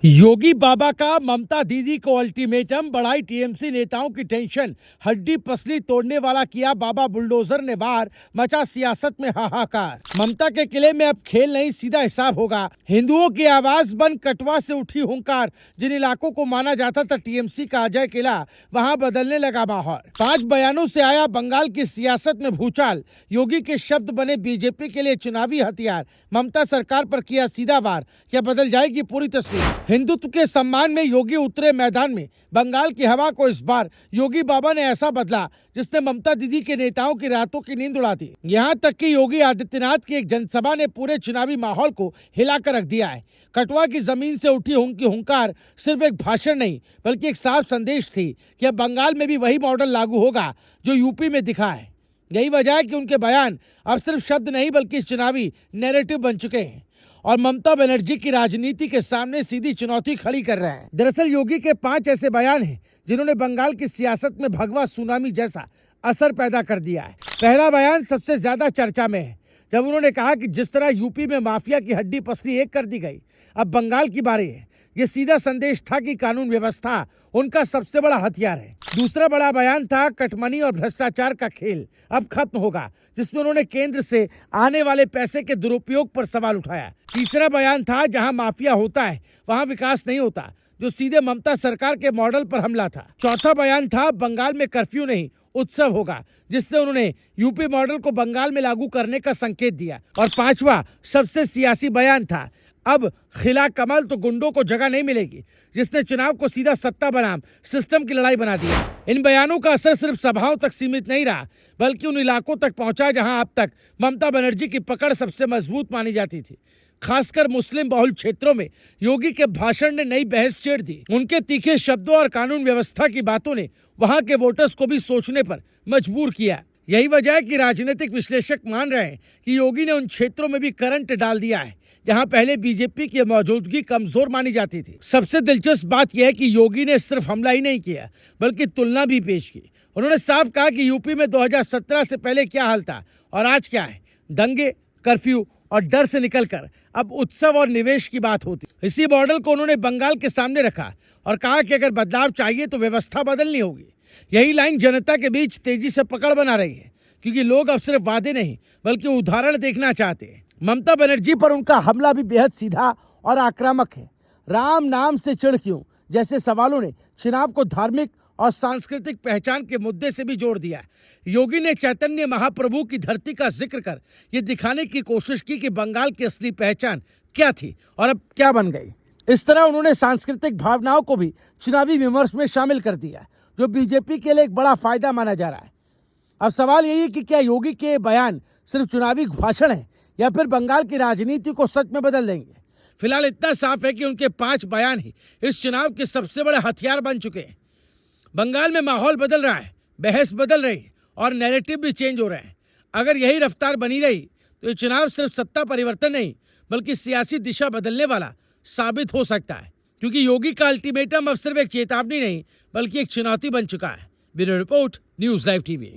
योगी बाबा का ममता दीदी को अल्टीमेटम, बढ़ाई टीएमसी नेताओं की टेंशन। हड्डी पसली तोड़ने वाला किया बाबा बुलडोजर ने वार, मचा सियासत में हाहाकार। ममता के किले में अब खेल नहीं, सीधा हिसाब होगा। हिंदुओं की आवाज बन कटवा से उठी हुंकार। जिन इलाकों को माना जाता था टीएमसी का अजय किला, वहां बदलने लगा माहौल। 5 बयानों से आया बंगाल की सियासत में भूचाल। योगी के शब्द बने बीजेपी के लिए चुनावी हथियार। ममता सरकार पर किया सीधा वार, क्या बदल जाएगी पूरी तस्वीर? हिंदुत्व के सम्मान में योगी उतरे मैदान में। बंगाल की हवा को इस बार योगी बाबा ने ऐसा बदला जिसने ममता दीदी के नेताओं की रातों की नींद उड़ा दी। यहाँ तक कि योगी आदित्यनाथ की एक जनसभा ने पूरे चुनावी माहौल को हिलाकर रख दिया है। कटवा की जमीन से उठी उनकी हुंकार सिर्फ एक भाषण नहीं, बल्कि एक साफ संदेश थी कि अब बंगाल में भी वही मॉडल लागू होगा जो यूपी में दिखा है। यही वजह है कि उनके बयान अब सिर्फ शब्द नहीं, बल्कि चुनावी नैरेटिव बन चुके हैं और ममता बनर्जी की राजनीति के सामने सीधी चुनौती खड़ी कर रहे हैं। दरअसल योगी के 5 ऐसे बयान हैं जिन्होंने बंगाल की सियासत में भगवा सुनामी जैसा असर पैदा कर दिया है। पहला बयान सबसे ज्यादा चर्चा में है, जब उन्होंने कहा कि जिस तरह यूपी में माफिया की हड्डी पसली एक कर दी गई, अब बंगाल की बारी है। ये सीधा संदेश था कि कानून व्यवस्था उनका सबसे बड़ा हथियार है। दूसरा बड़ा बयान था कटमनी और भ्रष्टाचार का खेल अब खत्म होगा, जिसमें उन्होंने केंद्र से आने वाले पैसे के दुरुपयोग पर सवाल उठाया। तीसरा बयान था जहां माफिया होता है वहां विकास नहीं होता, जो सीधे ममता सरकार के मॉडल पर हमला था। चौथा बयान था बंगाल में कर्फ्यू नहीं, उत्सव होगा, जिससे उन्होंने यूपी मॉडल को बंगाल में लागू करने का संकेत दिया। और पांचवा सबसे सियासी बयान था अब खिला कमल तो गुंडों को जगह नहीं मिलेगी, जिसने चुनाव को सीधा सत्ता बनाम सिस्टम की लड़ाई बना दिया। इन बयानों का असर सिर्फ सभाओं तक सीमित नहीं रहा, बल्कि उन इलाकों तक पहुंचा जहां अब तक ममता बनर्जी की पकड़ सबसे मजबूत मानी जाती थी। खासकर मुस्लिम बहुल क्षेत्रों में योगी के भाषण ने नई बहस छेड़ दी। उनके तीखे शब्दों और कानून व्यवस्था की बातों ने वहां के वोटर्स को भी सोचने पर मजबूर किया। यही वजह है कि राजनीतिक विश्लेषक मान रहे हैं कि योगी ने उन क्षेत्रों में भी करंट डाल दिया है जहां पहले बीजेपी की मौजूदगी कमजोर मानी जाती थी। सबसे दिलचस्प बात यह है कि योगी ने सिर्फ हमला ही नहीं किया, बल्कि तुलना भी पेश की। उन्होंने साफ कहा कि यूपी में 2017 से पहले क्या हाल था और आज क्या है। दंगे, कर्फ्यू और डर से निकलकर अब उत्सव और निवेश की बात होती। इसी मॉडल को उन्होंने बंगाल के सामने रखा और कहा कि अगर बदलाव चाहिए तो व्यवस्था बदलनी होगी। यही लाइन जनता के बीच तेजी से पकड़ बना रही है, क्योंकि लोग अब सिर्फ वादे नहीं बल्कि उदाहरण देखना चाहते हैं। ममता बनर्जी पर उनका हमला भी बेहद सीधा और आक्रामक है। राम नाम से चिढ़ क्यों जैसे सवालों ने चुनाव को धार्मिक और सांस्कृतिक पहचान के मुद्दे से भी जोड़ दिया। योगी ने चैतन्य महाप्रभु की धरती का जिक्र कर ये दिखाने की कोशिश की कि बंगाल की असली पहचान क्या थी और अब क्या बन गई। इस तरह उन्होंने सांस्कृतिक भावनाओं को भी चुनावी विमर्श में शामिल कर दिया, जो बीजेपी के लिए एक बड़ा फायदा माना जा रहा है। अब सवाल यही है कि क्या योगी के बयान सिर्फ चुनावी भाषण है या फिर बंगाल की राजनीति को सच में बदल देंगे। फिलहाल इतना साफ है कि उनके 5 बयान ही इस चुनाव के सबसे बड़े हथियार बन चुके हैं। बंगाल में माहौल बदल रहा है, बहस बदल रही है और नैरेटिव भी चेंज हो रहे हैं। अगर यही रफ्तार बनी रही तो ये चुनाव सिर्फ सत्ता परिवर्तन नहीं, बल्कि सियासी दिशा बदलने वाला साबित हो सकता है, क्योंकि योगी का अल्टीमेटम अब सिर्फ एक चेतावनी नहीं, बल्कि एक चुनौती बन चुका है। Bureau report, news live TV.